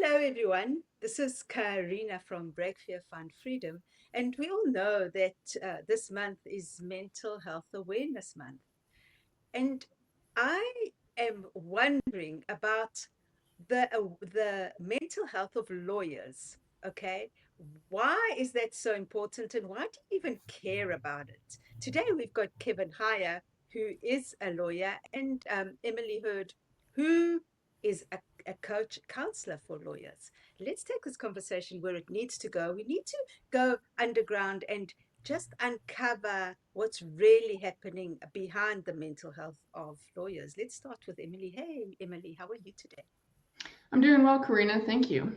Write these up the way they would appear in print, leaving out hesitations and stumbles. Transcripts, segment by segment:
Hello, everyone. This is Carina from BreakFearFindFreedom, and we all know that this month is Mental Health Awareness Month. And I am wondering about the mental health of lawyers. Okay, why is that so important, and why do you even care about it? Today we've got Kevin Hyer, who is a lawyer, and Emily Heird, who is a coach counselor for lawyers. Let's take this conversation where it needs to go. We need to go underground and just uncover what's really happening behind the mental health of lawyers. Let's start with Emily. Hey, Emily, how are you today? I'm doing well, Carina. Thank you.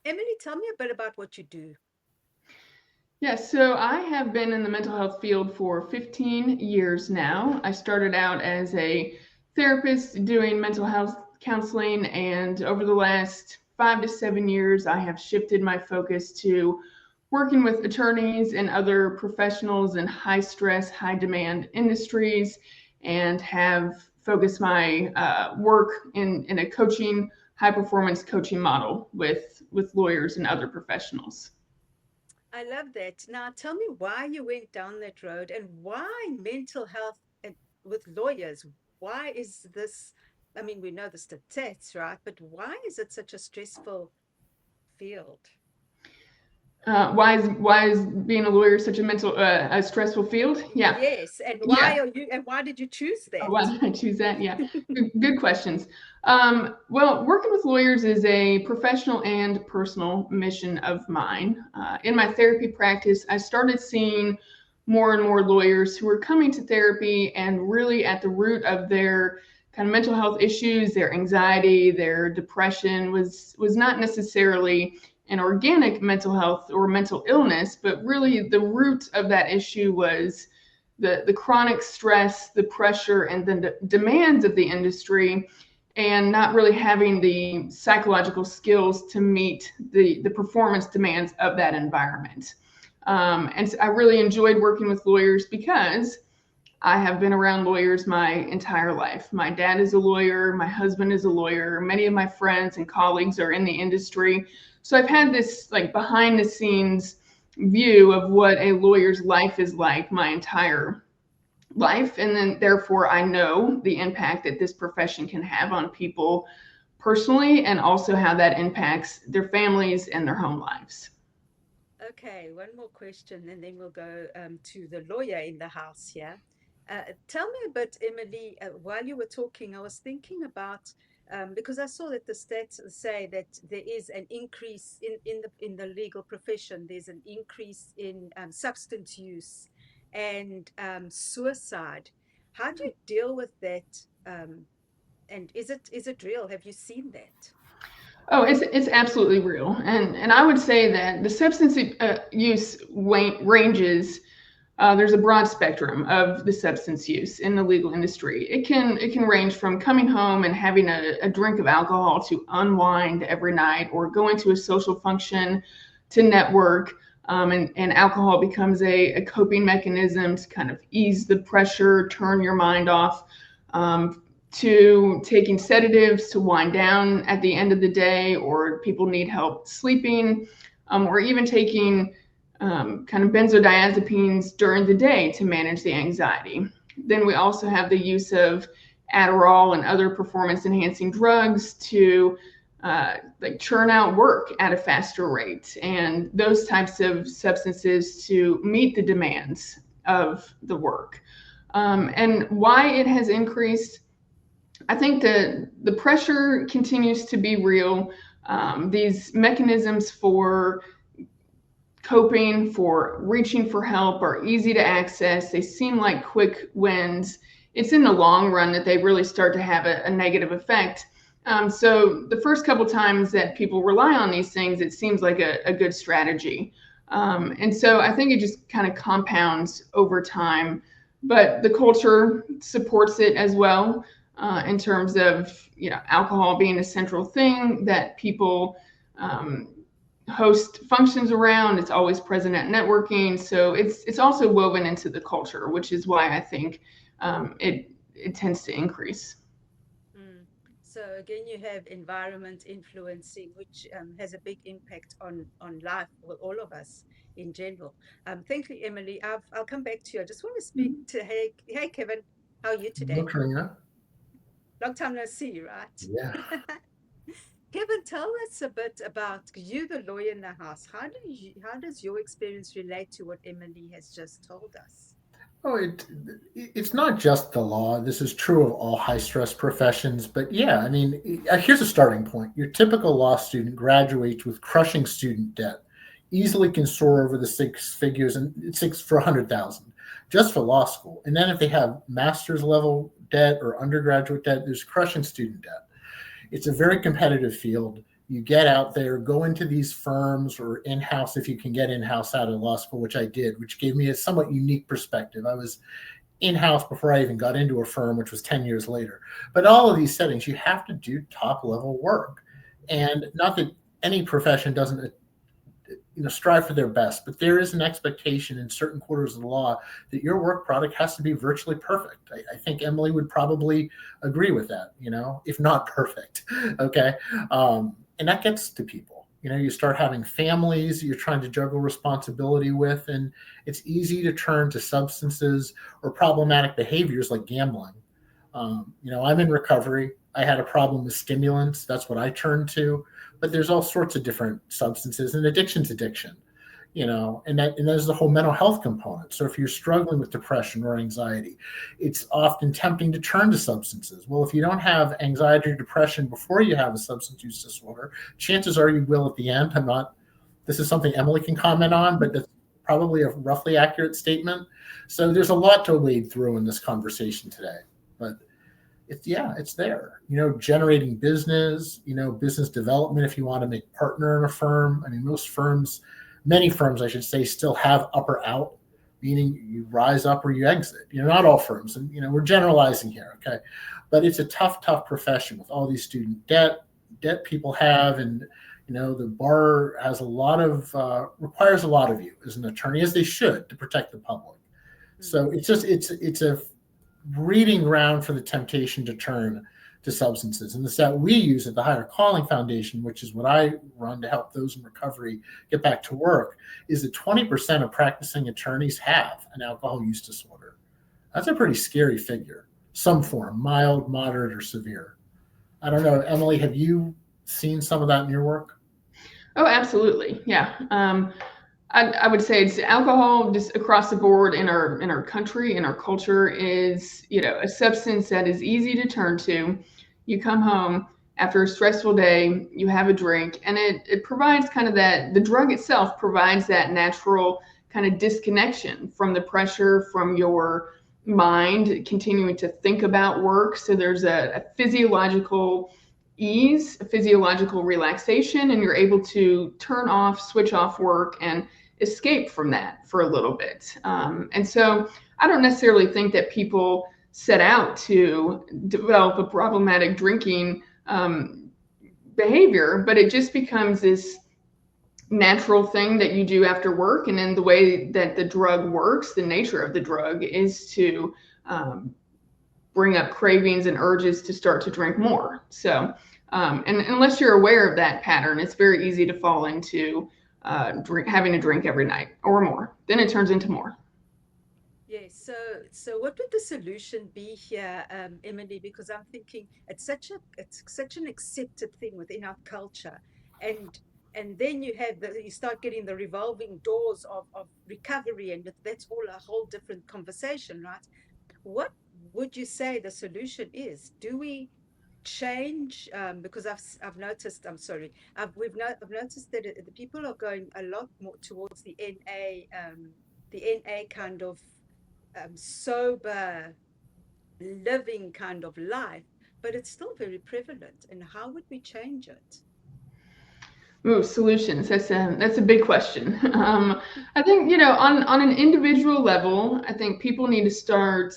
Emily, tell me a bit about what you do. Yes, so I have been in the mental health field for 15 years now. I started out as a therapist doing mental health counseling, and over the last 5 to 7 years, I have shifted my focus to working with attorneys and other professionals in high stress, high demand industries, and have focused my work in a coaching, high performance coaching model with lawyers and other professionals. I love that. Now, tell me why you went down that road and why mental health with lawyers. Why is this? I mean, we know the stats, right? But why is it such a stressful field? Why is being a lawyer such a stressful field? Yeah, Yes, and yeah. why did you choose Why that? did I choose that? Yeah, good questions. Well, working with lawyers is a professional and personal mission of mine. In my therapy practice, I started seeing more and more lawyers who were coming to therapy and really at the root of their kind of mental health issues, their anxiety, their depression was not necessarily an organic mental health or mental illness, but really the root of that issue was the chronic stress, the pressure, and the demands of the industry, and not really having the psychological skills to meet the performance demands of that environment. And so I really enjoyed working with lawyers because I have been around lawyers my entire life. My dad is a lawyer, my husband is a lawyer, many of my friends and colleagues are in the industry. So I've had this like behind the scenes view of what a lawyer's life is like my entire life. And then therefore I know the impact that this profession can have on people personally and also how that impacts their families and their home lives. Okay, one more question, and then we'll go to the lawyer in the house here. Tell me a bit, Emily. While you were talking, I was thinking about because I saw that the stats say that there is an increase in the legal profession. There's an increase in substance use and suicide. How do you deal with that? And is it real? Have you seen that? Oh, it's absolutely real, and I would say that the substance use ranges. There's a broad spectrum of the substance use in the legal industry. It can range from coming home and having a drink of alcohol to unwind every night, or going to a social function to network. And alcohol becomes a coping mechanism to kind of ease the pressure, turn your mind off. To taking sedatives to wind down at the end of the day, or people need help sleeping, or even taking kind of benzodiazepines during the day to manage the anxiety. Then we also have the use of Adderall and other performance enhancing drugs to like churn out work at a faster rate, and those types of substances to meet the demands of the work. And why it has increased, I think the pressure continues to be real. These mechanisms for coping, for reaching for help are easy to access. They seem like quick wins. It's in the long run that they really start to have a negative effect. So the first couple times that people rely on these things, it seems like a good strategy. And so I think it just kind of compounds over time, but the culture supports it as well, in terms of, alcohol being a central thing that people um, host functions around. It's always present at networking, so it's also woven into the culture, which is why I think it tends to increase. Mm. So again, you have environment influencing, which has a big impact on life for all of us in general. Thank you, Emily. I'll come back to you. I just want to speak to hey Kevin, how are you Hello, today? Carina. Long time no see, right? Yeah. Kevin, tell us a bit about you, the lawyer in the house. How does your experience relate to what Emily has just told us? Oh, it's not just the law. This is true of all high stress professions. But yeah, I mean, here's a starting point. Your typical law student graduates with crushing student debt, easily can soar over the six figures and six for 100,000 just for law school. And then if they have master's level debt or undergraduate debt, there's crushing student debt. It's a very competitive field. You get out there, go into these firms or in house if you can get in house out of law school, which I did, which gave me a somewhat unique perspective. I was in house before I even got into a firm, which was 10 years later. But all of these settings, you have to do top level work. And not that any profession doesn't strive for their best, but there is an expectation in certain quarters of the law that your work product has to be virtually perfect. I think Emily would probably agree with that, if not perfect. Okay. And that gets to people. You start having families you're trying to juggle responsibility with, and it's easy to turn to substances or problematic behaviors like gambling. I'm in recovery. I had a problem with stimulants. That's what I turned to. But there's all sorts of different substances, and addiction's addiction, and there's the whole mental health component. So if you're struggling with depression or anxiety, it's often tempting to turn to substances. Well, if you don't have anxiety or depression before you have a substance use disorder, chances are you will at the end. This is something Emily can comment on, but that's probably a roughly accurate statement. So there's a lot to wade through in this conversation today, but it's there, generating business, business development. If you want to make partner in a firm, I mean, many firms, I should say, still have up or out, meaning you rise up or you exit, not all firms. And, we're generalizing here. Okay. But it's a tough profession with all these student debt people have. And, the bar has requires a lot of you as an attorney, as they should, to protect the public. So it's a breeding ground for the temptation to turn to substances. And the set we use at the Hyer Calling Foundation, which is what I run to help those in recovery get back to work, is that 20% of practicing attorneys have an alcohol use disorder. That's a pretty scary figure. Some form, mild, moderate, or severe. I don't know, Emily, have you seen some of that in your work? Oh, absolutely. Yeah. I would say it's alcohol just across the board in our country, in our culture, is, a substance that is easy to turn to. You come home after a stressful day, you have a drink, and it provides kind of the drug itself provides that natural kind of disconnection from the pressure from your mind continuing to think about work. So there's a physiological ease, a physiological relaxation, and you're able to switch off work and escape from that for a little bit. And so I don't necessarily think that people set out to develop a problematic drinking behavior, but it just becomes this natural thing that you do after work. And then the way that the drug works, the nature of the drug is to bring up cravings and urges to start to drink more. So, and unless you're aware of that pattern, it's very easy to fall into having a drink every night or more. Then it turns into more. Yes. So what would the solution be here, Emily? Because I'm thinking it's such an accepted thing within our culture, and then you start getting the revolving doors of recovery, and that's all a whole different conversation, right? What would you say the solution is? Do we change? Because I've noticed. I'm sorry. I've noticed that the people are going a lot more towards the NA kind of sober living kind of life, but it's still very prevalent. And how would we change it? Ooh, solutions. That's a big question. I think, on an individual level, I think people need to start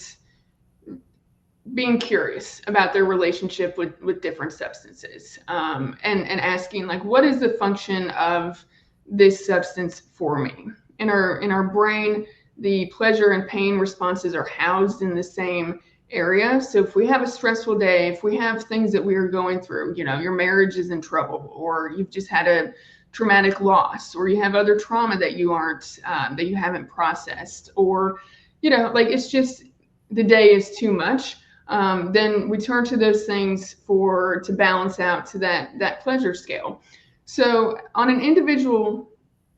being curious about their relationship with different substances, and asking, like, what is the function of this substance for me? In our brain, the pleasure and pain responses are housed in the same area. So if we have a stressful day, if we have things that we are going through, your marriage is in trouble, or you've just had a traumatic loss, or you have other trauma that you haven't processed, or, it's just the day is too much. Then we turn to those things to balance out to that pleasure scale. So on an individual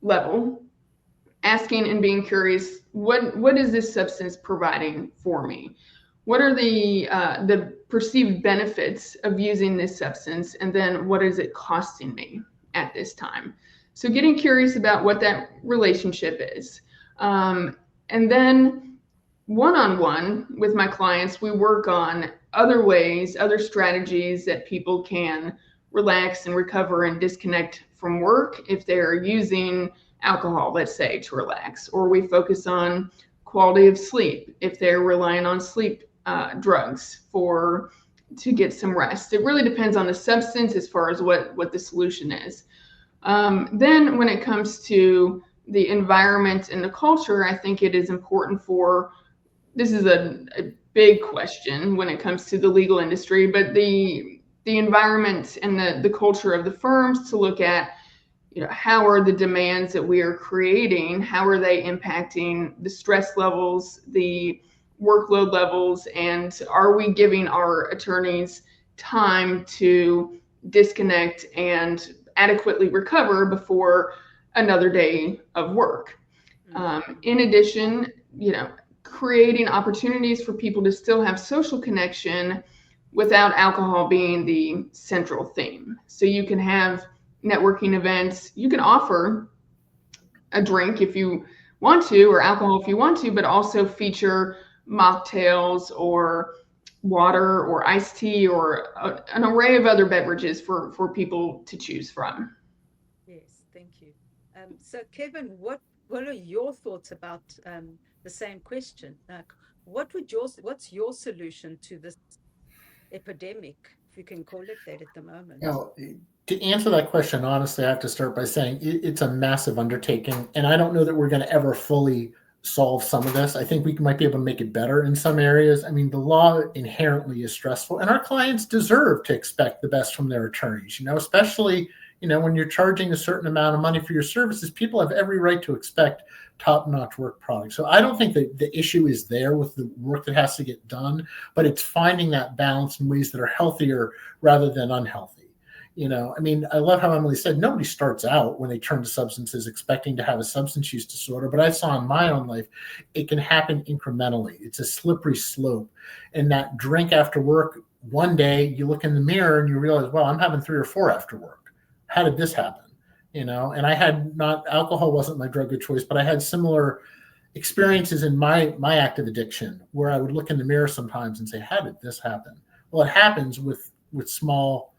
level, asking and being curious, what is this substance providing for me? What are the perceived benefits of using this substance? And then what is it costing me at this time? So getting curious about what that relationship is. And then one-on-one with my clients, we work on other ways, other strategies that people can relax and recover and disconnect from work if they're using alcohol, let's say, to relax. Or we focus on quality of sleep if they're relying on sleep drugs to get some rest. It really depends on the substance as far as what the solution is. Then when it comes to the environment and the culture, I think it is important this is a big question when it comes to the legal industry, but the environment and the culture of the firms to look at, how are the demands that we are creating, how are they impacting the stress levels, the workload levels, and are we giving our attorneys time to disconnect and adequately recover before another day of work? In addition, creating opportunities for people to still have social connection without alcohol being the central theme. So you can have networking events, you can offer a drink if you want to, or alcohol if you want to, but also feature mocktails or water or iced tea or an array of other beverages for people to choose from. Yes, thank you. So Kevin, what are your thoughts about the same question? Like, what's your solution to this epidemic, if you can call it that at the moment? To answer that question, honestly, I have to start by saying it's a massive undertaking, and I don't know that we're going to ever fully solve some of this. I think we might be able to make it better in some areas. I mean, the law inherently is stressful, and our clients deserve to expect the best from their attorneys, especially, when you're charging a certain amount of money for your services, people have every right to expect top-notch work product. So I don't think that the issue is there with the work that has to get done, but it's finding that balance in ways that are healthier rather than unhealthy. I love how Emily said nobody starts out when they turn to substances expecting to have a substance use disorder, but I saw in my own life, it can happen incrementally. It's a slippery slope. And that drink after work, one day you look in the mirror and you realize, well, I'm having 3 or 4 after work. How did this happen? And I had alcohol wasn't my drug of choice, but I had similar experiences in my active addiction where I would look in the mirror sometimes and say, how did this happen? Well, it happens with small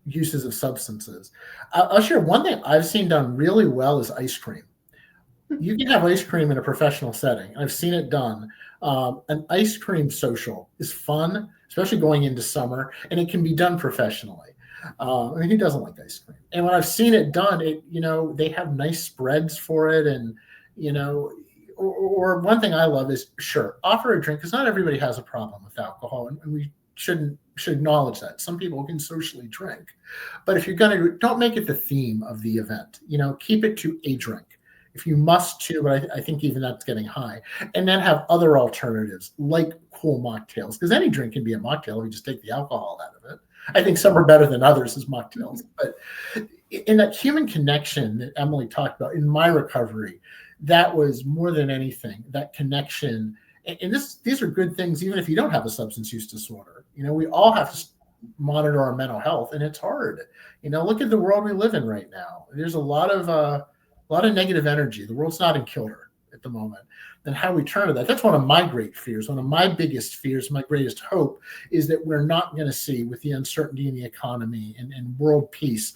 uses of substances. I'll share one thing I've seen done really well is ice cream. You can have ice cream in a professional setting. I've seen it done. An ice cream social is fun, especially going into summer, and it can be done professionally. Who doesn't like ice cream? And when I've seen it done, they have nice spreads for it. And, or one thing I love is, sure, offer a drink, because not everybody has a problem with alcohol. And we should acknowledge that. Some people can socially drink. But if you're going to, don't make it the theme of the event. Keep it to a drink. If you must to, but I think even that's getting high. And then have other alternatives like cool mocktails, because any drink can be a mocktail if you just take the alcohol out of it. I think some are better than others as mocktails. But in that human connection that Emily talked about in my recovery, that was more than anything, that connection. And these are good things, even if you don't have a substance use disorder. We all have to monitor our mental health, and it's hard. Look at the world we live in right now. There's a lot of negative energy. The world's not in kilter at the moment. Then how we turn to that? That's one of my great fears. One of my biggest fears, my greatest hope, is that we're not going to see, with the uncertainty in the economy and world peace,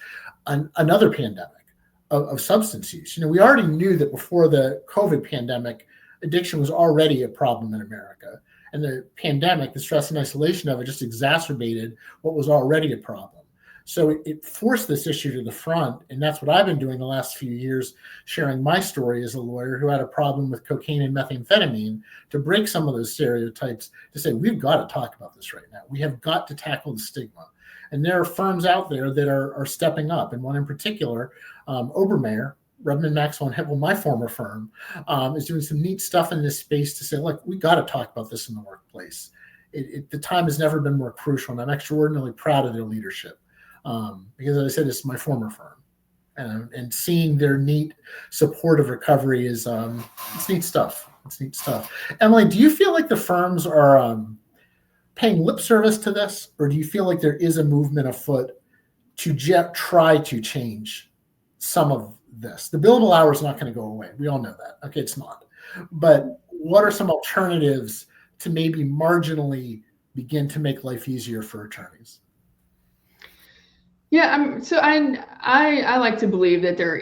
another pandemic of substance use. We already knew that before the COVID pandemic, addiction was already a problem in America. And the pandemic, the stress and isolation of it, just exacerbated what was already a problem. So it forced this issue to the front. And that's what I've been doing the last few years, sharing my story as a lawyer who had a problem with cocaine and methamphetamine, to break some of those stereotypes, to say, we've got to talk about this right now. We have got to tackle the stigma. And there are firms out there that are stepping up. And one in particular, Obermeyer, Rubman Maxwell and Hempel, my former firm, is doing some neat stuff in this space to say, look, we got to talk about this in the workplace. The time has never been more crucial, and I'm extraordinarily proud of their leadership. Because, as I said, it's my former firm, and seeing their neat support of recovery is it's neat stuff. It's neat stuff. Emily, do you feel like the firms are paying lip service to this, or do you feel like there is a movement afoot to try to change some of this? The billable hour is not going to go away. We all know that. Okay, it's not. But what are some alternatives to maybe marginally begin to make life easier for attorneys? Yeah, so I like to believe that there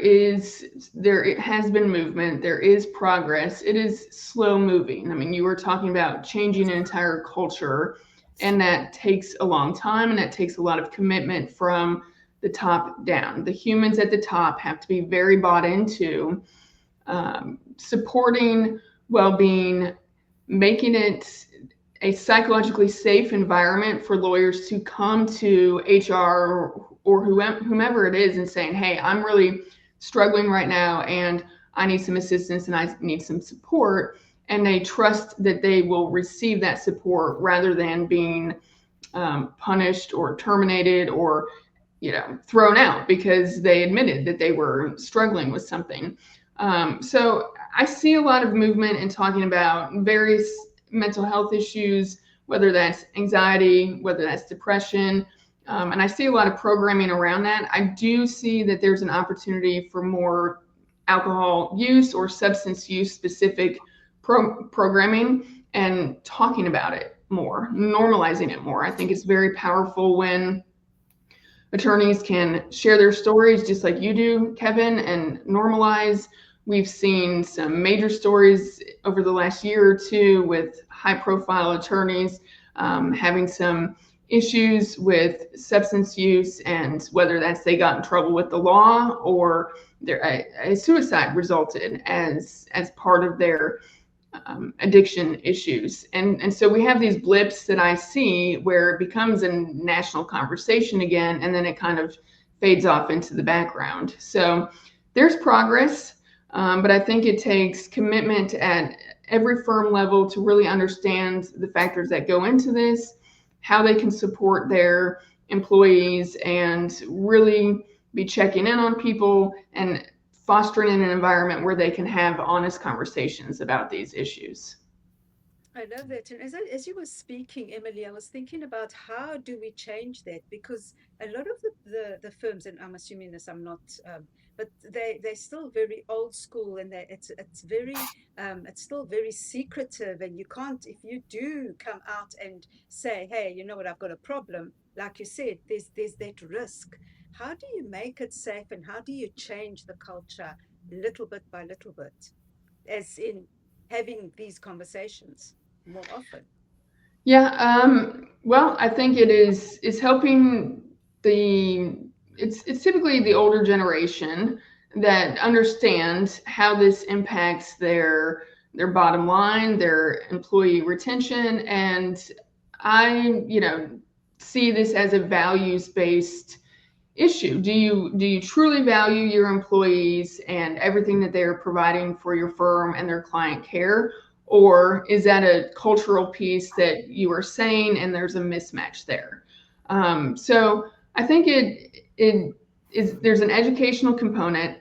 has been movement, there is progress. It is slow moving. I mean, you were talking about changing an entire culture, and that takes a long time, and that takes a lot of commitment from the top down. The humans at the top have to be very bought into supporting well-being, making it a psychologically safe environment for lawyers to come to HR or whomever it is and saying, hey, I'm really struggling right now and I need some assistance and I need some support. And they trust that they will receive that support rather than being punished or terminated or thrown out because they admitted that they were struggling with something. So I see a lot of movement in talking about various mental health issues, whether that's anxiety, whether that's depression. And I see a lot of programming around that. I do see that there's an opportunity for more alcohol use or substance use specific programming and talking about it more, normalizing it more. I think it's very powerful when attorneys can share their stories just like you do, Kevin, and normalize. We've seen some major stories over the last year or two with high-profile attorneys having some issues with substance use, and whether that's they got in trouble with the law or a suicide resulted as part of their addiction issues. And so we have these blips that I see where it becomes a national conversation again, and then it kind of fades off into the background. So there's progress. But I think it takes commitment at every firm level to really understand the factors that go into this, how they can support their employees, and really be checking in on people and fostering an environment where they can have honest conversations about these issues. I love that. And as you were speaking, Emily, I was thinking about how do we change that? Because a lot of the firms, and I'm assuming this, I'm not, but they're still very old school, and it's still very secretive. And you can't, if you do come out and say, hey, you know what, I've got a problem, like you said, there's that risk. How do you make it safe, and how do you change the culture little bit by little bit, as in having these conversations more often? Yeah, well, I think it is helping it's typically the older generation that understands how this impacts their bottom line, their employee retention. And I, see this as a values-based issue. Do you truly value your employees and everything that they're providing for your firm and their client care? Or is that a cultural piece that you are saying and there's a mismatch there? So I think there's an educational component,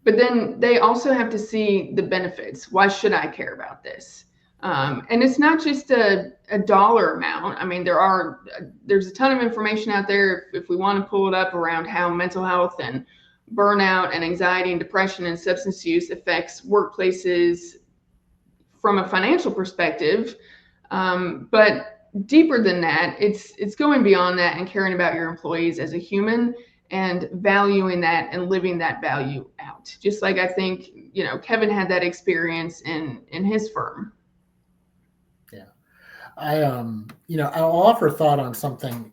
but then they also have to see the benefits. Why should I care about this? And it's not just a dollar amount. I mean, there's a ton of information out there if we want to pull it up around how mental health and burnout and anxiety and depression and substance use affects workplaces from a financial perspective. But deeper than that, it's going beyond that and caring about your employees as a human and valuing that and living that value out. Just like I think, Kevin had that experience in his firm. Yeah. I'll offer thought on something,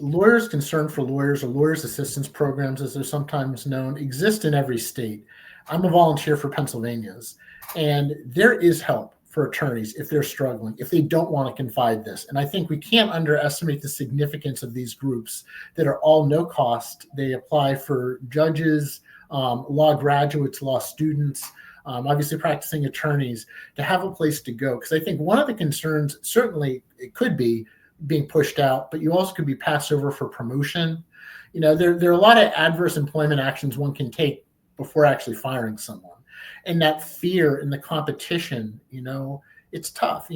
lawyers concerned for lawyers, or lawyers assistance programs, as they're sometimes known, exist in every state. I'm a volunteer for Pennsylvania's, and there is help for attorneys if they're struggling, if they don't want to confide this. And I think we can't underestimate the significance of these groups that are all no cost. They apply for judges, law graduates, law students, obviously practicing attorneys, to have a place to go. Because I think one of the concerns, certainly it could be being pushed out, but you also could be passed over for promotion. There are a lot of adverse employment actions one can take before actually firing someone. And that fear and the competition, it's tough.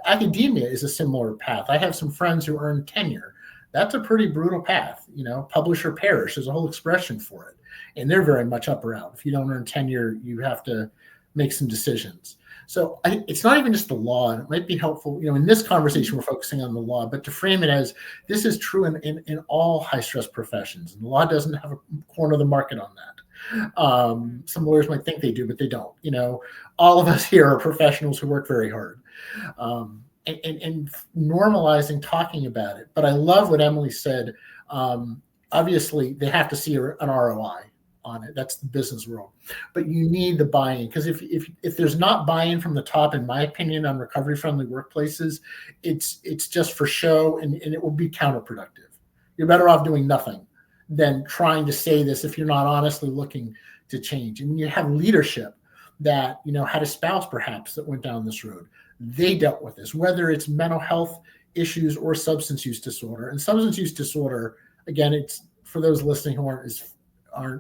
Academia is a similar path. I have some friends who earn tenure. That's a pretty brutal path. Publish or perish. There's a whole expression for it. And they're very much up or out. If you don't earn tenure, you have to make some decisions. So it's not even just the law, and it might be helpful, in this conversation, we're focusing on the law, but to frame it as this is true in all high stress professions. And the law doesn't have a corner of the market on that. Some lawyers might think they do, but they don't. All of us here are professionals who work very hard, and normalizing talking about it. But I love what Emily said. Obviously, they have to see an ROI on it. That's the business world. But you need the buy-in, because if there's not buy-in from the top, in my opinion, on recovery-friendly workplaces, it's just for show, and it will be counterproductive. You're better off doing nothing than trying to say this if you're not honestly looking to change. And when you have leadership that had a spouse perhaps that went down this road, they dealt with this, whether it's mental health issues or substance use disorder. And substance use disorder, again, it's for those listening who aren't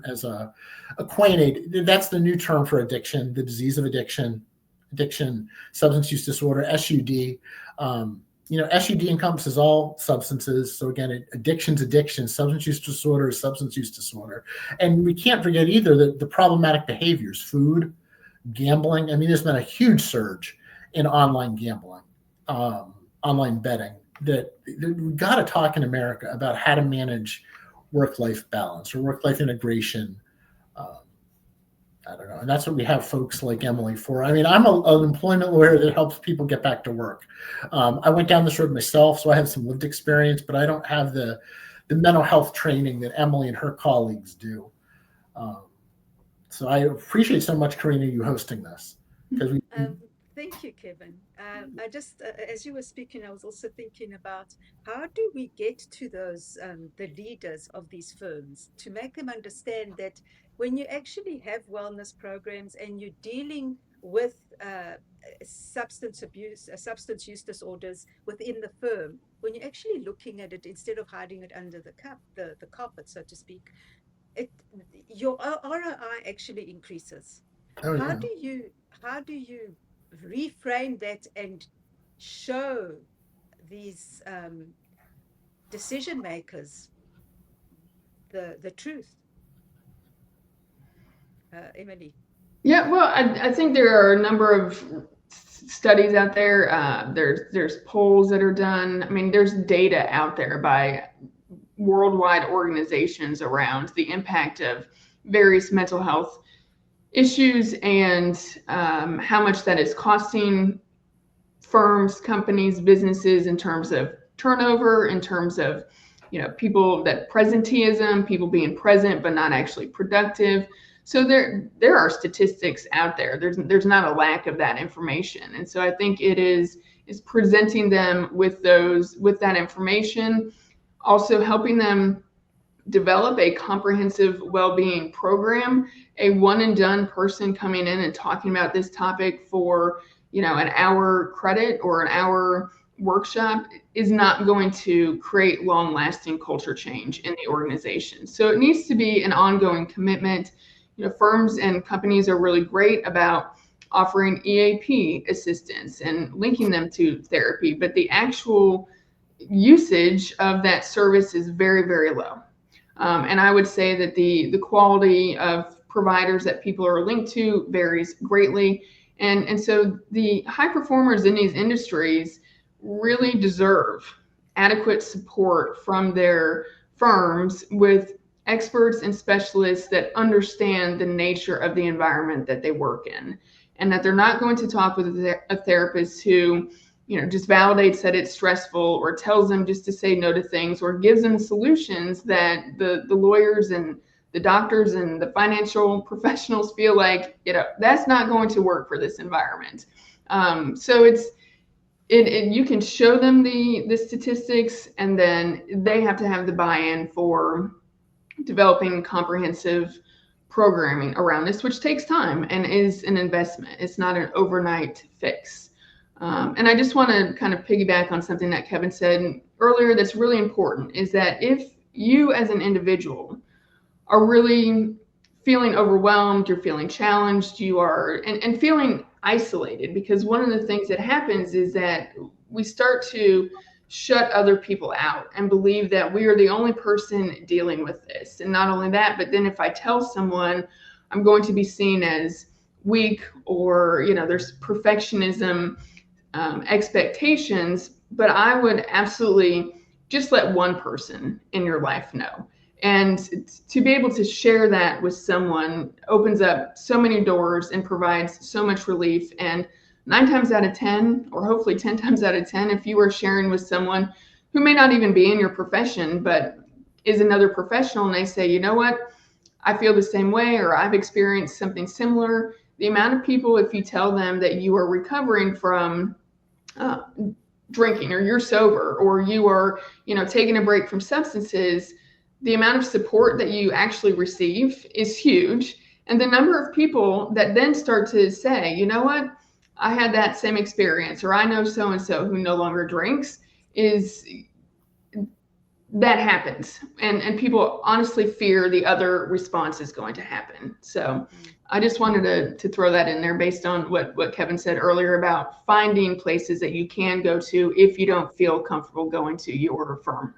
as acquainted, that's the new term for addiction, the disease of addiction, substance use disorder, SUD. SUD encompasses all substances. So again, addiction's addiction, substance use disorder is substance use disorder. And we can't forget either that the problematic behaviors, food, gambling. I mean, there's been a huge surge in online gambling, online betting, that we got to talk in America about how to manage work-life balance or work-life integration. I don't know. And that's what we have folks like Emily for. I mean, I'm an employment lawyer that helps people get back to work. I went down this road myself, so I have some lived experience, but I don't have the mental health training that Emily and her colleagues do. So I appreciate so much, Carina, you hosting this. Because Thank you, Kevin. I just, as you were speaking, I was also thinking about how do we get to those, the leaders of these firms, to make them understand that when you actually have wellness programs and you're dealing with substance abuse, substance use disorders within the firm, when you're actually looking at it instead of hiding it under the carpet, so to speak, your ROI actually increases. Oh, How yeah. do you reframe that and show these decision makers the truth? Emily. Yeah, well, I think there are a number of studies out there. There's polls that are done. I mean, there's data out there by worldwide organizations around the impact of various mental health issues and how much that is costing firms, companies, businesses in terms of turnover, in terms of people, that presenteeism, people being present but not actually productive. So there are statistics out there. There's not a lack of that information, and so I think it is presenting them with that information, also helping them develop a comprehensive well-being program. A one and done person coming in and talking about this topic for an hour credit or an hour workshop is not going to create long-lasting culture change in the organization. So it needs to be an ongoing commitment. Firms and companies are really great about offering EAP assistance and linking them to therapy, but the actual usage of that service is very, very low. And I would say that the quality of providers that people are linked to varies greatly. And so the high performers in these industries really deserve adequate support from their firms with experts and specialists that understand the nature of the environment that they work in, and that they're not going to talk with a therapist who just validates that it's stressful, or tells them just to say no to things, or gives them solutions that the lawyers and the doctors and the financial professionals feel like, that's not going to work for this environment. So you can show them the statistics, and then they have to have the buy-in for developing comprehensive programming around this, which takes time and is an investment. It's not an overnight fix. And I just want to kind of piggyback on something that Kevin said earlier that's really important, is that if you as an individual are really feeling overwhelmed, you're feeling challenged, you are, and feeling isolated, because one of the things that happens is that we start to shut other people out and believe that we are the only person dealing with this. And not only that, but then if I tell someone, I'm going to be seen as weak, or, there's perfectionism, expectations. But I would absolutely just let one person in your life know. And to be able to share that with someone opens up so many doors and provides so much relief. And 9 times out of 10, or hopefully 10 times out of 10, if you are sharing with someone who may not even be in your profession, but is another professional, and they say, you know what, I feel the same way, or I've experienced something similar, the amount of people, if you tell them that you are recovering from drinking, or you're sober, or you are, taking a break from substances, the amount of support that you actually receive is huge. And the number of people that then start to say, you know what, I had that same experience, or I know so-and-so who no longer drinks, that happens. And people honestly fear the other response is going to happen. So I just wanted to throw that in there based on what Kevin said earlier about finding places that you can go to if you don't feel comfortable going to your firm.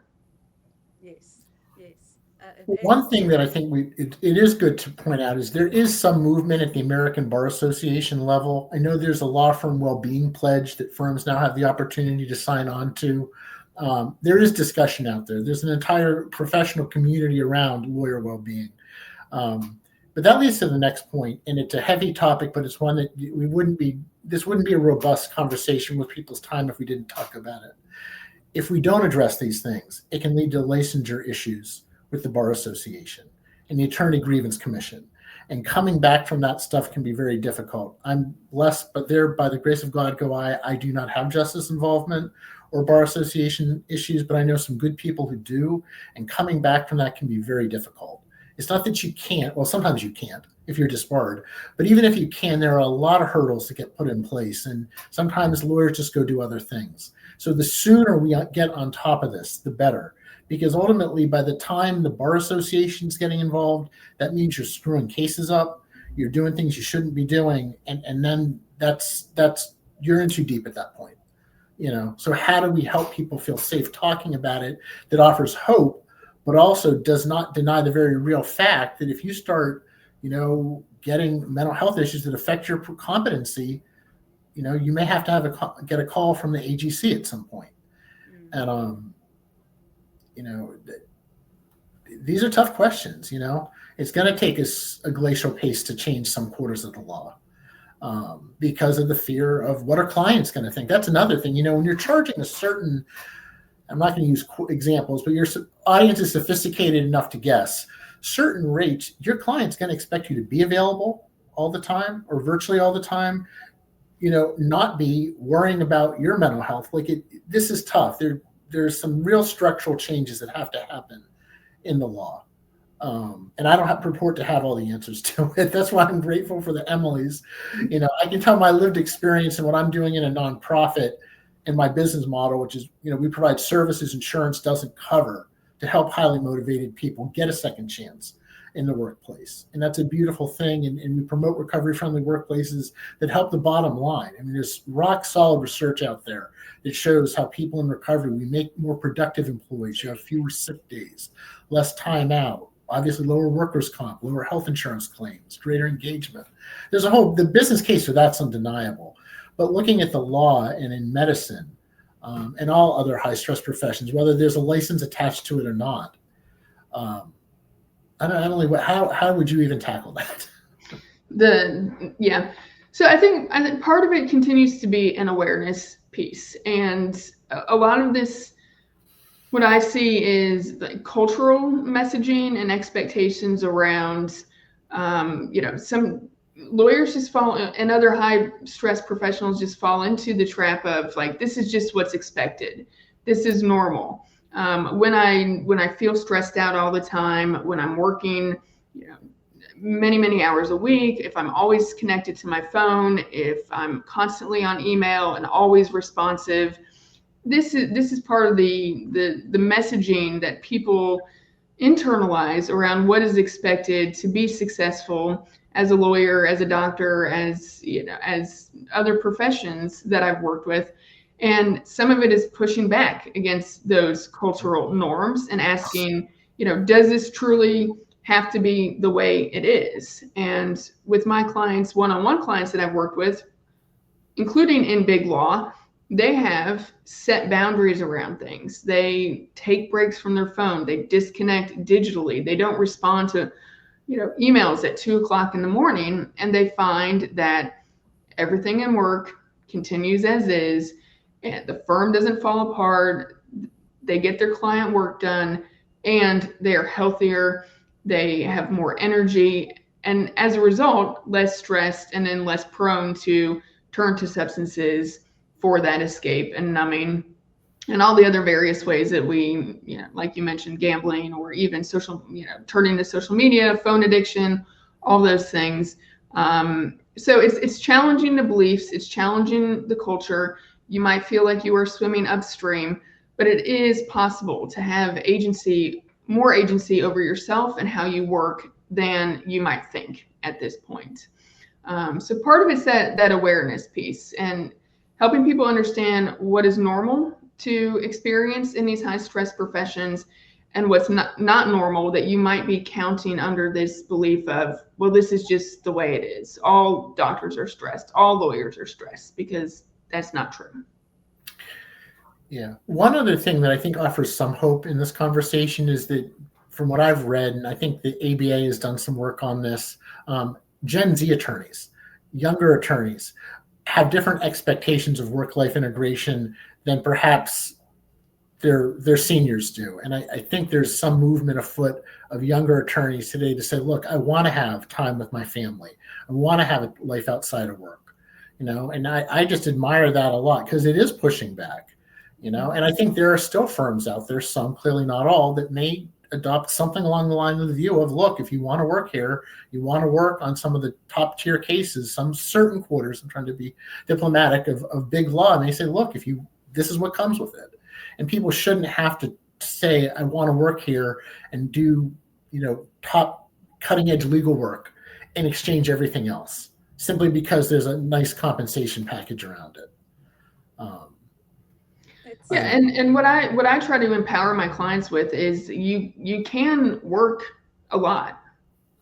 Yes. One thing that I think it is good to point out is there is some movement at the American Bar Association level. I know there's a law firm well-being pledge that firms now have the opportunity to sign on to. There is discussion out there. There's an entire professional community around lawyer well-being. But that leads to the next point, and it's a heavy topic, but it's one that this wouldn't be a robust conversation with people's time if we didn't talk about it. If we don't address these things, it can lead to licensure issues with the Bar Association and the Attorney Grievance Commission. And coming back from that stuff can be very difficult. I'm blessed, but there, by the grace of God, go I do not have justice involvement or Bar Association issues, but I know some good people who do. And coming back from that can be very difficult. It's not that you can't, well, sometimes you can't if you're disbarred, but even if you can, there are a lot of hurdles that get put in place. And sometimes lawyers just go do other things. So the sooner we get on top of this, the better. Because ultimately, by the time the Bar Association is getting involved, that means you're screwing cases up, you're doing things you shouldn't be doing, and then that's you're in too deep at that point. So how do we help people feel safe talking about it that offers hope, but also does not deny the very real fact that if you start, getting mental health issues that affect your competency, you may have to get a call from the AGC at some point. And these are tough questions. It's going to take us a glacial pace to change some quarters of the law because of the fear of what our client's going to think. That's another thing. When you're charging a certain, I'm not going to use examples, but your audience is sophisticated enough to guess certain rates, your client's going to expect you to be available all the time or virtually all the time, not be worrying about your mental health. This is tough. There's some real structural changes that have to happen in the law. And I don't purport to have all the answers to it. That's why I'm grateful for the Emilys. I can tell my lived experience and what I'm doing in a nonprofit and my business model, which is, we provide services insurance doesn't cover to help highly motivated people get a second chance in the workplace. And that's a beautiful thing. And we promote recovery-friendly workplaces that help the bottom line. There's rock solid research out there that shows how people in recovery, we make more productive employees. You have fewer sick days, less time out, obviously lower workers' comp, lower health insurance claims, greater engagement. The business case for that's undeniable. But looking at the law and in medicine and all other high-stress professions, whether there's a license attached to it or not, Emily, how would you even tackle that? So I think part of it continues to be an awareness piece. And a lot of this, what I see is like cultural messaging and expectations around, some lawyers just fall, and other high stress professionals just fall into the trap of like, this is just what's expected. This is normal. When I feel stressed out all the time, when I'm working, many hours a week, if I'm always connected to my phone, if I'm constantly on email and always responsive, this is part of the messaging that people internalize around what is expected to be successful as a lawyer, as a doctor, as other professions that I've worked with. And some of it is pushing back against those cultural norms and asking, does this truly have to be the way it is? And with my clients, one-on-one clients that I've worked with, including in big law, they have set boundaries around things. They take breaks from their phone. They disconnect digitally. They don't respond to, emails at 2:00 in the morning, and they find that everything in work continues as is, and the firm doesn't fall apart. They get their client work done, and they are healthier. They have more energy, and as a result, less stressed, and then less prone to turn to substances for that escape and numbing, and all the other various ways that we, like you mentioned, gambling, or even social, turning to social media, phone addiction, all those things. So it's challenging the beliefs, it's challenging the culture. You might feel like you are swimming upstream, but it is possible to have more agency over yourself and how you work than you might think at this point. So part of it's that awareness piece and helping people understand what is normal to experience in these high stress professions and what's not normal that you might be counting under this belief of, well, this is just the way it is. All doctors are stressed. All lawyers are stressed, because that's not true. Yeah. One other thing that I think offers some hope in this conversation is that, from what I've read, and I think the ABA has done some work on this, Gen Z attorneys, younger attorneys, have different expectations of work-life integration than perhaps their seniors do. And I think there's some movement afoot of younger attorneys today to say, look, I want to have time with my family. I want to have a life outside of work, and I just admire that a lot, because it is pushing back, and I think there are still firms out there, some, clearly not all, that may adopt something along the line of the view of, look, if you want to work here, you want to work on some of the top tier cases, some certain quarters, I'm trying to be diplomatic, of big law. And they say, look, this is what comes with it. And people shouldn't have to say, I want to work here and do, top cutting edge legal work and exchange everything else simply because there's a nice compensation package around it. Yeah, and what I try to empower my clients with is you can work a lot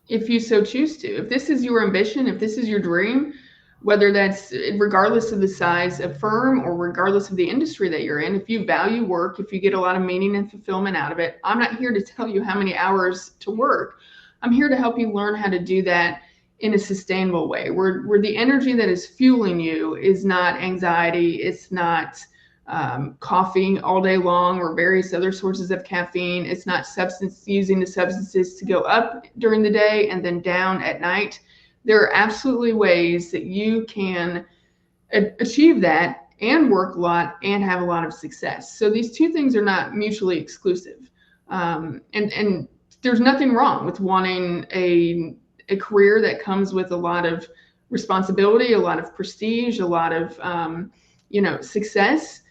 if you so choose to. If this is your ambition, if this is your dream, whether that's regardless of the size of firm or regardless of the industry that you're in, if you value work, if you get a lot of meaning and fulfillment out of it, I'm not here to tell you how many hours to work. I'm here to help you learn how to do that in a sustainable way, where the energy that is fueling you is not anxiety, it's not coffee all day long or various other sources of caffeine. It's not using the substances to go up during the day and then down at night. There are absolutely ways that you can achieve that and work a lot and have a lot of success. So these two things are not mutually exclusive. And there's nothing wrong with wanting a career that comes with a lot of responsibility, a lot of prestige, a lot of success,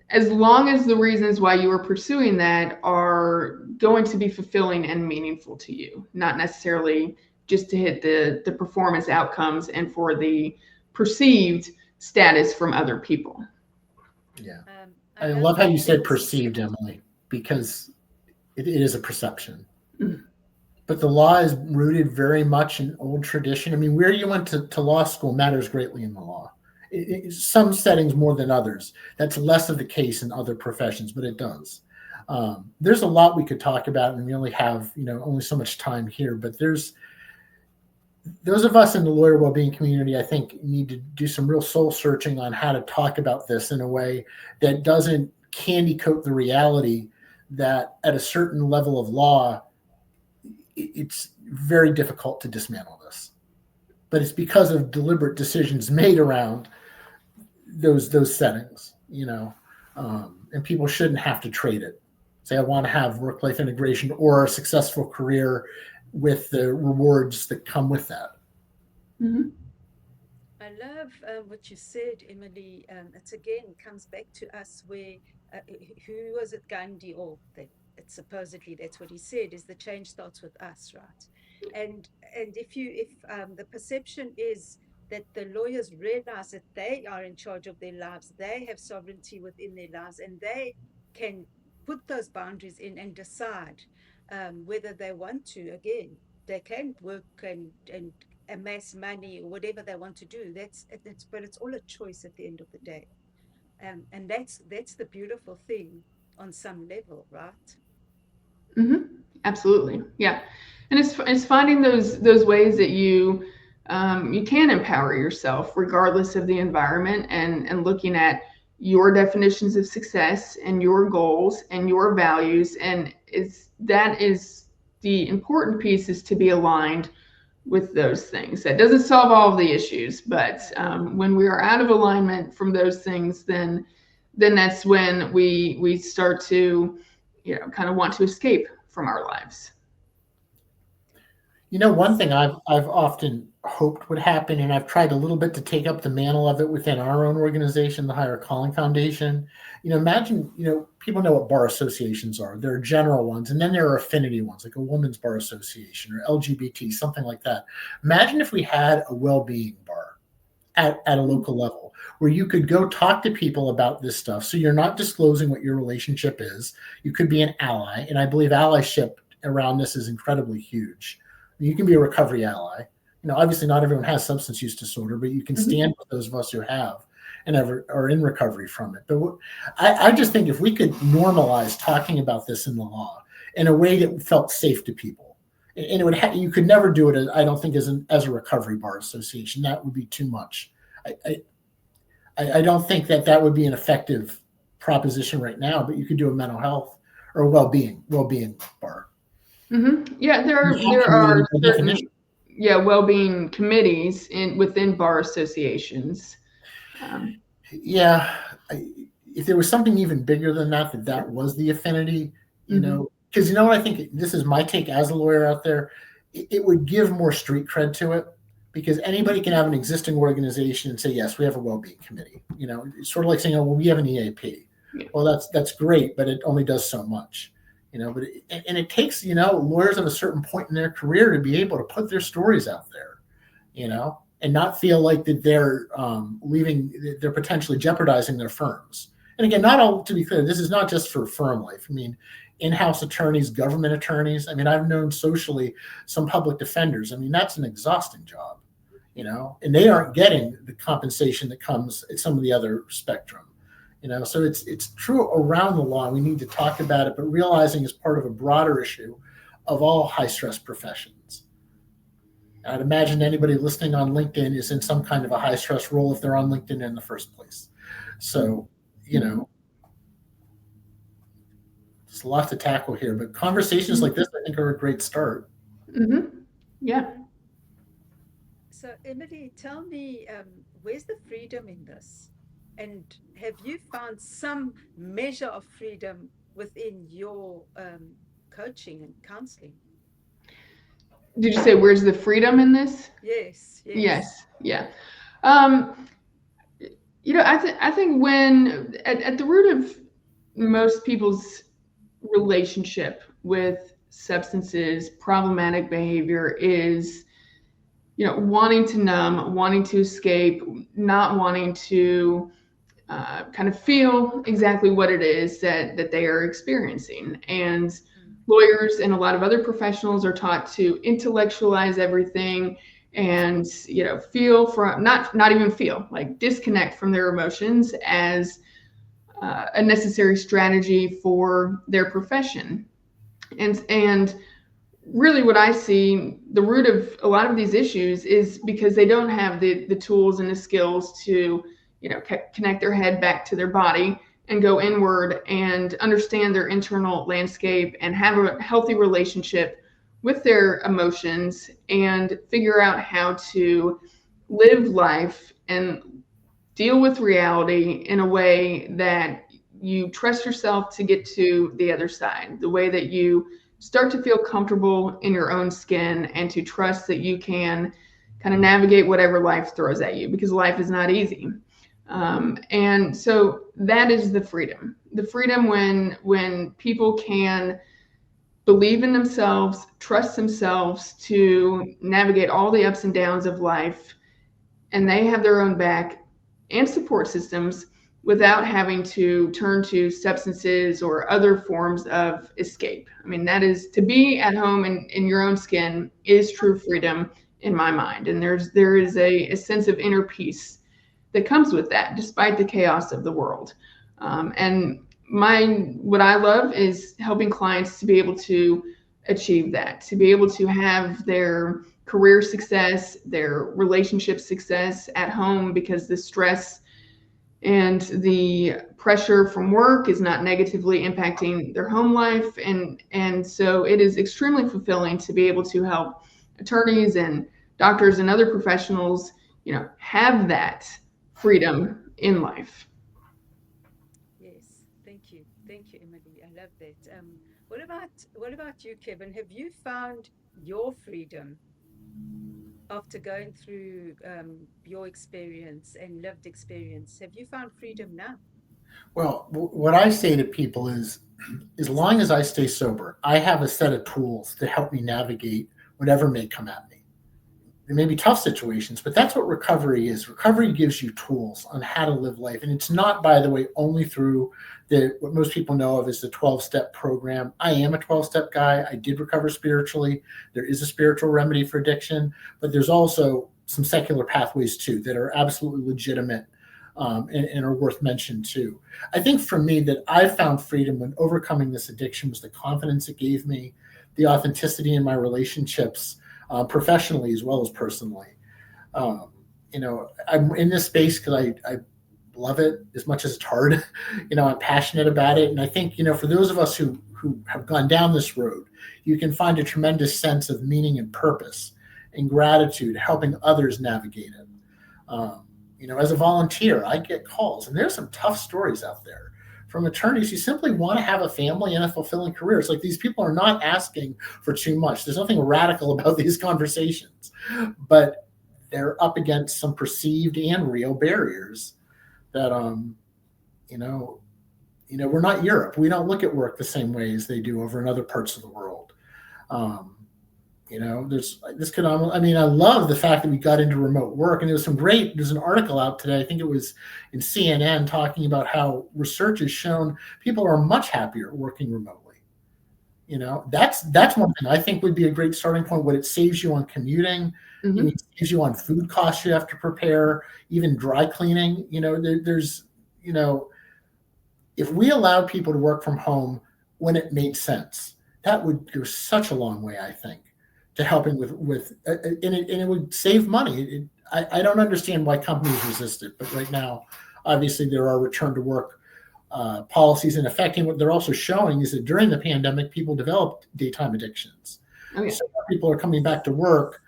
as long as the reasons why you are pursuing that are going to be fulfilling and meaningful to you, not necessarily just to hit the performance outcomes and for the perceived status from other people. Yeah. I love how you said perceived, Emily, because it is a perception. Mm-hmm. But the law is rooted very much in old tradition. I mean, where you went to law school matters greatly in the law. Some settings more than others. That's less of the case in other professions, but it does. There's a lot we could talk about, and we only have only so much time here. But there's those of us in the lawyer well-being community, I think, need to do some real soul searching on how to talk about this in a way that doesn't candy coat the reality that at a certain level of law, it's very difficult to dismantle this. But it's because of deliberate decisions made around those settings, and people shouldn't have to trade it. Say, I want to have work-life integration or a successful career with the rewards that come with that. Mm-hmm. I love what you said, Emily. It's again comes back to us where who was it, Gandhi, or that it's supposedly that's what he said, is the change starts with us, right? And if the perception is that the lawyers realize that they are in charge of their lives, they have sovereignty within their lives, and they can put those boundaries in and decide whether they want to. Again, they can work and amass money or whatever they want to do. But it's all a choice at the end of the day, and that's the beautiful thing on some level, right? Mm-hmm. Absolutely, yeah. And it's finding those ways that you can empower yourself regardless of the environment, and looking at your definitions of success and your goals and your values, and that is the important piece, is to be aligned with those things. That doesn't solve all of the issues, but when we are out of alignment from those things, then that's when we start to kind of want to escape from our lives. One thing I've often hoped would happen, and I've tried a little bit to take up the mantle of it within our own organization, the Hyer Calling Foundation. Imagine, people know what bar associations are. There are general ones, and then there are affinity ones, like a women's bar association or LGBT, something like that. Imagine if we had a well-being bar at a local level where you could go talk to people about this stuff. So you're not disclosing what your relationship is. You could be an ally, and I believe allyship around this is incredibly huge. You can be a recovery ally. Obviously not everyone has substance use disorder, but you can stand with those of us who have and are in recovery from it. But I just think if we could normalize talking about this in the law in a way that felt safe to people, and it would you could never do it, I don't think, as a recovery bar association. That would be too much. I don't think that would be an effective proposition right now, but you could do a mental health or a well-being bar. Mm-hmm. Yeah, there are certain, well-being committees within bar associations. If there was something even bigger than that was the affinity, because what I think, this is my take as a lawyer out there, it would give more street cred to it, because anybody can have an existing organization and say, yes, we have a well-being committee. It's sort of like saying, oh, well, we have an EAP. Yeah. Well, that's great, but it only does so much. But it takes, lawyers at a certain point in their career to be able to put their stories out there, and not feel like that they're they're potentially jeopardizing their firms. And again, to be clear, this is not just for firm life. I mean, in-house attorneys, government attorneys. I mean, I've known socially some public defenders. I mean, that's an exhausting job, and they aren't getting the compensation that comes at some of the other spectrum. So it's true around the law. We need to talk about it, but realizing it's part of a broader issue of all high stress professions. I'd imagine anybody listening on LinkedIn is in some kind of a high stress role if they're on LinkedIn in the first place. So, there's a lot to tackle here, but conversations like this, I think, are a great start. Mm-hmm. Yeah. So, Emily, tell me, where's the freedom in this? And have you found some measure of freedom within your coaching and counseling? Did you say where's the freedom in this? Yes. Yeah. I think when at the root of most people's relationship with substances, problematic behavior is, wanting to numb, wanting to escape, not wanting to kind of feel exactly what it is that they are experiencing. And lawyers and a lot of other professionals are taught to intellectualize everything and, feel from, not even feel, like disconnect from their emotions as a necessary strategy for their profession. And really what I see, the root of a lot of these issues is because they don't have the tools and the skills to, connect their head back to their body and go inward and understand their internal landscape and have a healthy relationship with their emotions and figure out how to live life and deal with reality in a way that you trust yourself to get to the other side, the way that you start to feel comfortable in your own skin and to trust that you can kind of navigate whatever life throws at you, because life is not easy. And so that is the freedom when people can believe in themselves, trust themselves to navigate all the ups and downs of life, and they have their own back and support systems without having to turn to substances or other forms of escape. I mean, that is, to be at home in your own skin is true freedom in my mind. And there is a sense of inner peace that comes with that, despite the chaos of the world. And what I love is helping clients to be able to achieve that, to be able to have their career success, their relationship success at home, because the stress and the pressure from work is not negatively impacting their home life. And so it is extremely fulfilling to be able to help attorneys and doctors and other professionals, have that freedom in life. Yes, thank you, Emily. I love that. What about you, Kevin? Have you found your freedom after going through your experience and lived experience? Have you found freedom now? Well, what I say to people is, as long as I stay sober, I have a set of tools to help me navigate whatever may come at me. There may be tough situations, but that's what recovery is. Recovery gives you tools on how to live life. And it's not, by the way, only through what most people know of as the 12-step program. I am a 12-step guy. I did recover spiritually. There is a spiritual remedy for addiction, but there's also some secular pathways too that are absolutely legitimate and are worth mention too. I think for me that I found freedom when overcoming this addiction was the confidence it gave me, the authenticity in my relationships, professionally as well as personally. I'm in this space because I love it as much as it's hard. I'm passionate about it. And I think, for those of us who have gone down this road, you can find a tremendous sense of meaning and purpose and gratitude helping others navigate it. As a volunteer, I get calls, and there's some tough stories out there from attorneys who simply want to have a family and a fulfilling career. It's like these people are not asking for too much. There's nothing radical about these conversations, but they're up against some perceived and real barriers that, we're not Europe. We don't look at work the same way as they do over in other parts of the world. I love the fact that we got into remote work, and there's an article out today, I think it was in CNN, talking about how research has shown people are much happier working remotely. That's one thing I think would be a great starting point. What it saves you on commuting, it saves you on food costs you have to prepare, even dry cleaning. If we allowed people to work from home when it made sense, that would go such a long way, I think, to helping with and it would save money. I don't understand why companies resist it, but right now, obviously, there are return to work policies in effect. And what they're also showing is that during the pandemic, people developed daytime addictions. Oh, yeah. So people are coming back to work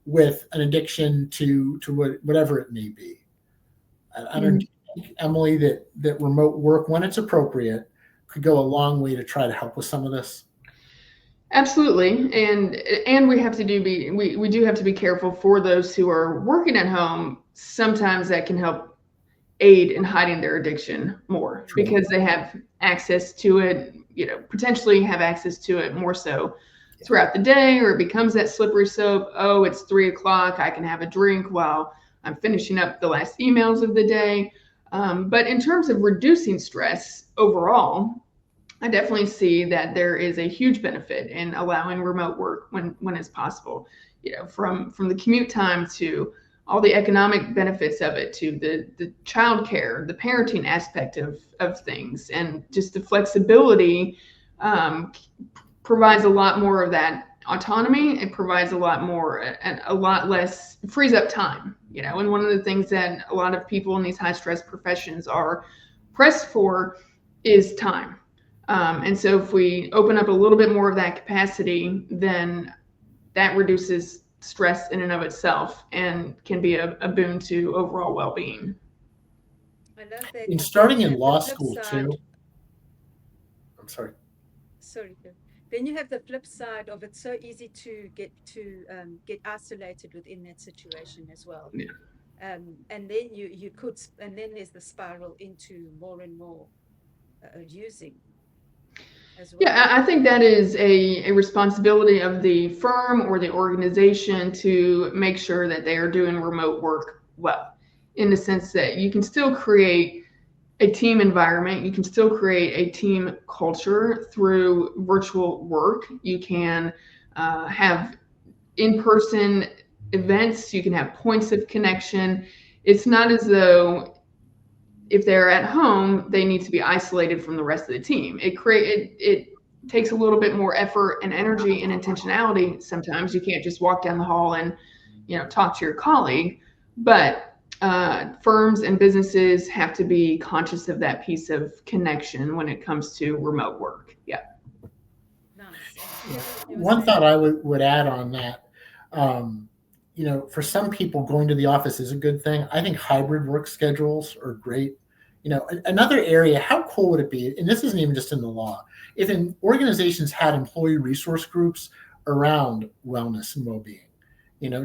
with an addiction to whatever it may be. I don't think, Emily, that remote work, when it's appropriate, could go a long way to try to help with some of this. Absolutely. And we have to we do have to be careful for those who are working at home. Sometimes that can help aid in hiding their addiction more. True. Because they have access to it, potentially have access to it more so throughout the day, or it becomes that slippery slope. Oh, it's 3:00. I can have a drink while I'm finishing up the last emails of the day. But in terms of reducing stress overall, I definitely see that there is a huge benefit in allowing remote work when it's possible, from the commute time to all the economic benefits of it, to the childcare, the parenting aspect of things, and just the flexibility provides a lot more of that autonomy, it provides a lot more and a lot less, frees up time, and one of the things that a lot of people in these high stress professions are pressed for is time. And so if we open up a little bit more of that capacity, then that reduces stress in and of itself and can be a boon to overall well-being. I love that. In starting in The law flip school side- too. I'm sorry. Sorry, Phil. Then you have the flip side of it's so easy to get isolated within that situation as well. Yeah. And then you could, and then there's the spiral into more and more using as well. Yeah, I think that is a responsibility of the firm or the organization to make sure that they are doing remote work well, in the sense that you can still create a team environment, you can still create a team culture through virtual work. You can have in-person events, you can have points of connection. It's not as though if they're at home, they need to be isolated from the rest of the team. It takes a little bit more effort and energy and intentionality. Sometimes you can't just walk down the hall and talk to your colleague, but firms and businesses have to be conscious of that piece of connection when it comes to remote work. Yeah. Nice. One thought I would add on that, for some people, going to the office is a good thing. I think hybrid work schedules are great. Another area, how cool would it be, and this isn't even just in the law, if organizations had employee resource groups around wellness and well-being,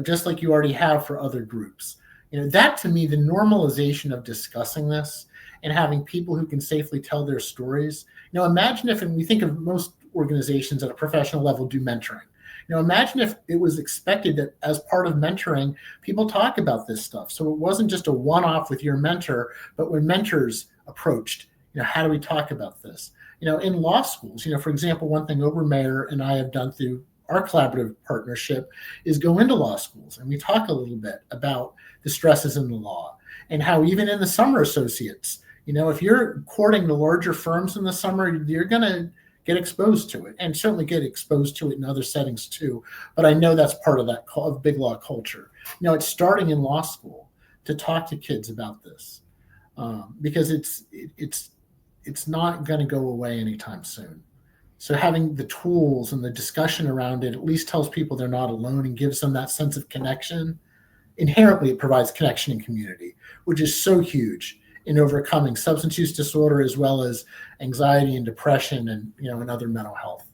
just like you already have for other groups. That to me, the normalization of discussing this and having people who can safely tell their stories. Imagine if, and we think of most organizations at a professional level do mentoring. Imagine if it was expected that as part of mentoring, people talk about this stuff. So it wasn't just a one-off with your mentor, but when mentors approached, how do we talk about this? In law schools, for example, one thing Obermeyer and I have done through our collaborative partnership is go into law schools and we talk a little bit about the stresses in the law and how even in the summer associates, if you're courting the larger firms in the summer, you're going to get exposed to it and certainly get exposed to it in other settings too. But I know that's part of that of big law culture. It's starting in law school to talk to kids about this because it's not going to go away anytime soon. So having the tools and the discussion around it at least tells people they're not alone and gives them that sense of connection. Inherently, it provides connection and community, which is so huge in overcoming substance use disorder as well as anxiety and depression and and other mental health.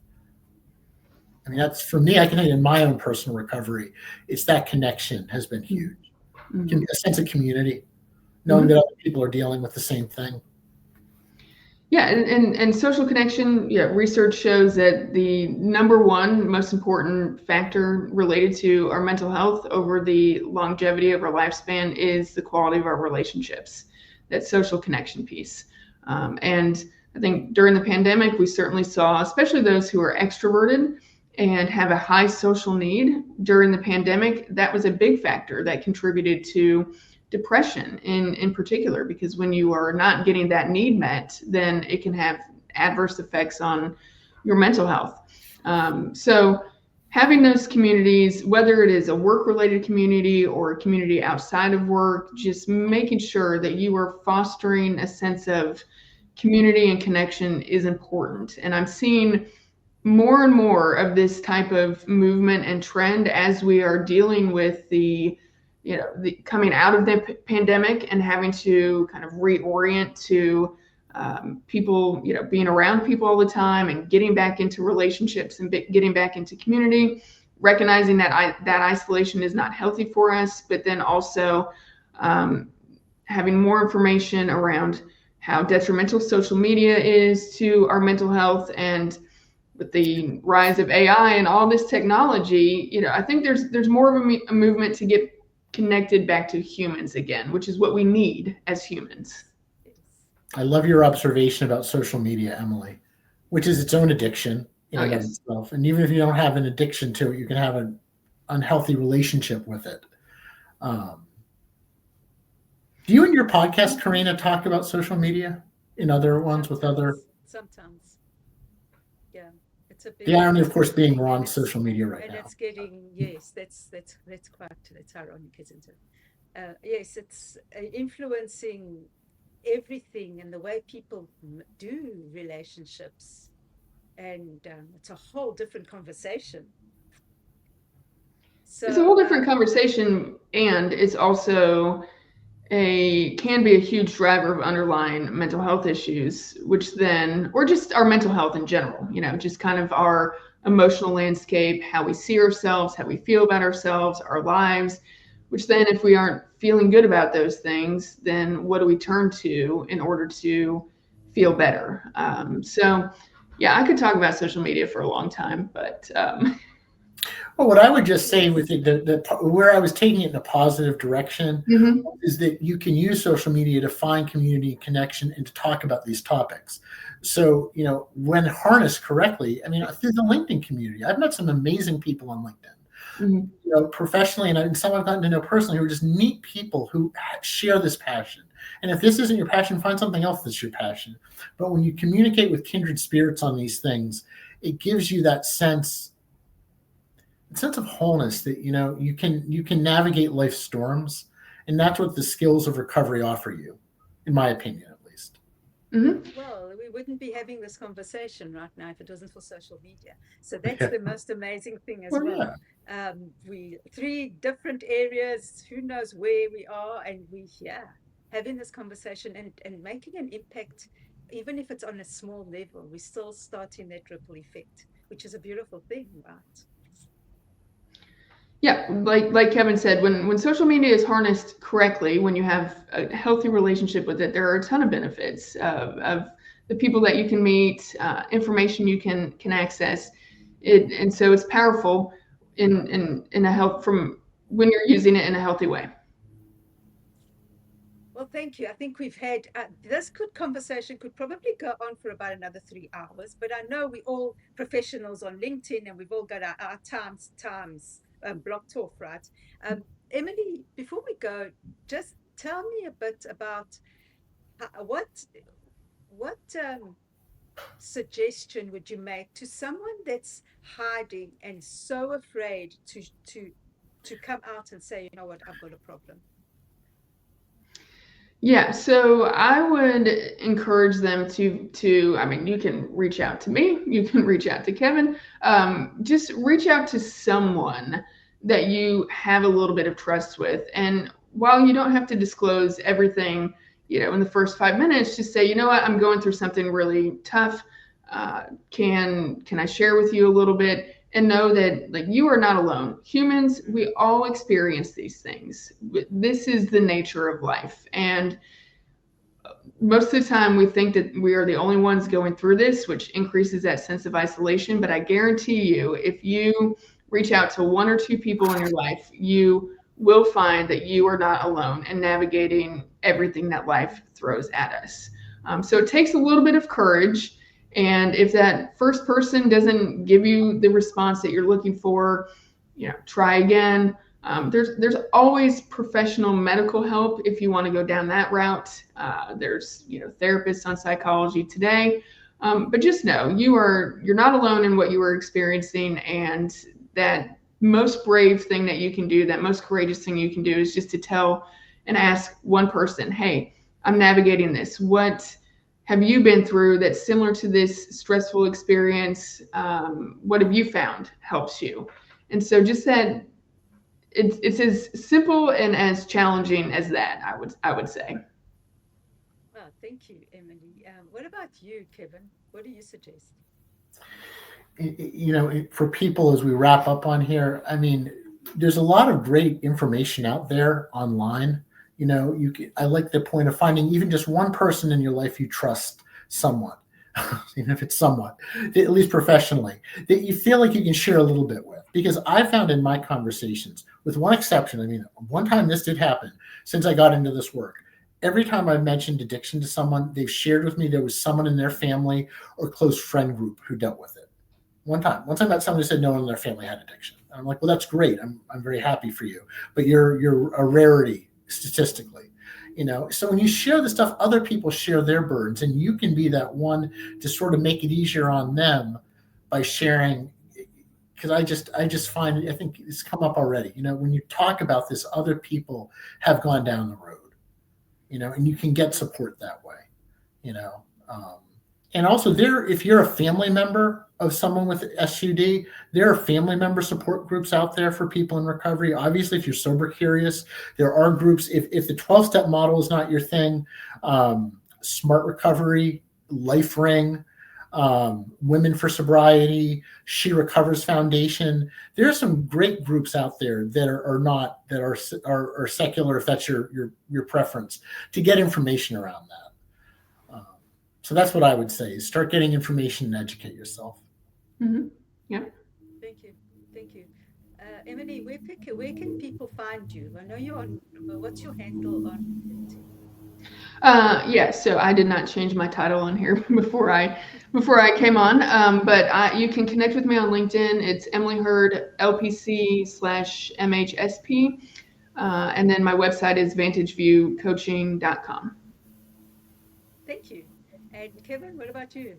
I mean, that's for me. I can tell you in my own personal recovery, it's that connection has been huge. Mm-hmm. A sense of community, knowing that other people are dealing with the same thing. Yeah, and social connection, research shows that the number one most important factor related to our mental health over the longevity of our lifespan is the quality of our relationships, that social connection piece. And I think during the pandemic, we certainly saw, especially those who are extroverted and have a high social need during the pandemic, that was a big factor that contributed to depression in particular, because when you are not getting that need met, then it can have adverse effects on your mental health. So having those communities, whether it is a work-related community or a community outside of work, just making sure that you are fostering a sense of community and connection is important. And I'm seeing more and more of this type of movement and trend as we are dealing with the coming out of the pandemic and having to kind of reorient to people, being around people all the time and getting back into relationships and getting back into community, recognizing that that isolation is not healthy for us, but then also having more information around how detrimental social media is to our mental health. And with the rise of AI and all this technology, I think there's more of a movement to get connected back to humans again, which is what we need as humans. I love your observation about social media, Emily, which is its own addiction in and of itself. And even if you don't have an addiction to it, you can have an unhealthy relationship with it. Do you in your podcast, Carina, talk about social media in other ones with other? Sometimes. Yeah. It's a big The irony, of it's a course, big being thing, we're and on social media right and now. it's getting, yes, that's quite, that's ironic, isn't it? Yes, it's influencing everything and the way people do relationships, and it's a whole different conversation. It's a So whole different conversation, and it's also can be a huge driver of underlying mental health issues, which then, or just our mental health in general, just kind of our emotional landscape, how we see ourselves, how we feel about ourselves, our lives, which then if we aren't feeling good about those things, then what do we turn to in order to feel better? So yeah, I could talk about social media for a long time, but Well, what I would just say yes. with it, where I was taking it in a positive direction, mhm. is that you can use social media to find community and connection and to talk about these topics. So, when harnessed correctly, I mean, through the LinkedIn community, I've met some amazing people on LinkedIn. Mhm. Professionally, and some I've gotten to know personally, who are just neat people who share this passion. And if this isn't your passion, find something else that's your passion. But when you communicate with kindred spirits on these things, it gives you that sense of wholeness that you can navigate life's storms, and that's what the skills of recovery offer you, in my opinion, at least. Mhm. Well, we wouldn't be having this conversation right now if it wasn't for social media. So that's Yeah. the most amazing thing as Well, well. yeah. We three different areas, who knows where we are, and we here having this conversation and making an impact, even if it's on a small level, we're still starting that ripple effect, which is a beautiful thing, right? Yeah, like Kevin said, when social media is harnessed correctly, when you have a healthy relationship with it, there are a ton of benefits of the people that you can meet, information you can access, and so it's powerful in a health from when you're using it in a healthy way. Well, thank you. I think we've had this good conversation could probably go on for about another 3 hours, but I know we're all professionals on LinkedIn and we've all got our times blocked off, right? Emily, before we go, just tell me a bit about what suggestion would you make to someone that's hiding and so afraid to come out and say, you know what, I've got a problem. Yeah, so I would encourage them to I mean, you can reach out to me, you can reach out to Kevin, just reach out to someone that you have a little bit of trust with. And while you don't have to disclose everything, in the first 5 minutes, just say, you know what, I'm going through something really tough. Can I share with you a little bit? And know that like you are not alone. Humans, we all experience these things. This is the nature of life. And most of the time we think that we are the only ones going through this, which increases that sense of isolation. But I guarantee you, if you reach out to one or two people in your life, you will find that you are not alone in navigating everything that life throws at us. So it takes a little bit of courage. And if that first person doesn't give you the response that you're looking for, try again. There's always professional medical help if you want to go down that route. There's therapists on Psychology Today, but just know you're not alone in what you are experiencing, and that most brave thing that you can do, that most courageous thing you can do, is just to tell and ask one person, hey, I'm navigating this. What have you been through that's similar to this stressful experience? What have you found helps you? And so just that it's as simple and as challenging as that, I would say. Well, thank you, Emily. What about you, Kevin? What do you suggest? For people as we wrap up on here, I mean, there's a lot of great information out there online. I like the point of finding even just one person in your life you trust somewhat, even if it's somewhat, at least professionally, that you feel like you can share a little bit with. Because I found in my conversations, with one exception, I mean, one time this did happen since I got into this work. Every time I mentioned addiction to someone, they've shared with me there was someone in their family or close friend group who dealt with it. Once I met someone who said no one in their family had addiction. I'm like, well, that's great. I'm very happy for you, but you're a rarity statistically. So when you share the stuff, other people share their burdens, and you can be that one to sort of make it easier on them by sharing, because I just find, I think it's come up already. When you talk about this, other people have gone down the road. And you can get support that way. You know, um, and also if you're a family member of someone with SUD, there are family member support groups out there for people in recovery. Obviously, if you're sober curious, there are groups. If the 12-step model is not your thing, Smart Recovery, Life Ring, Women for Sobriety, She Recovers Foundation. There are some great groups out there that are secular, if that's your preference, to get information around that. So that's what I would say: is start getting information and educate yourself. Mm-hmm. Yeah. Thank you. Thank you. Emily, where can people find you? I know you're on, what's your handle on LinkedIn? Yeah, so I did not change my title on here before I came on, but you can connect with me on LinkedIn. It's Emily Heird, LPC/MHSP, and then my website is VantageViewCoaching.com. Thank you. And Kevin, what about you?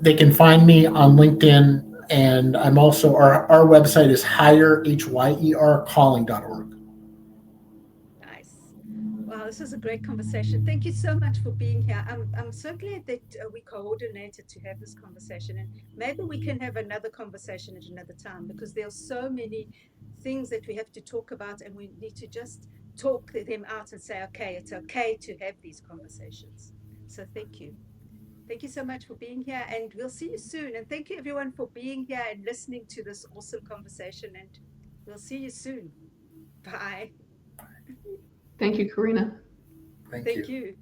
They can find me on LinkedIn, and I'm also our website is Hyer, Hyer calling.org. Nice. Wow, this was a great conversation. Thank you so much for being here. I'm so glad that we coordinated to have this conversation, and maybe we can have another conversation at another time, because there are so many things that we have to talk about, and we need to just talk them out and say, okay, it's okay to have these conversations. So thank you. Thank you so much for being here, and we'll see you soon. And thank you, everyone, for being here and listening to this awesome conversation. And we'll see you soon. Bye. Thank you, Carina. Thank Thank you. you.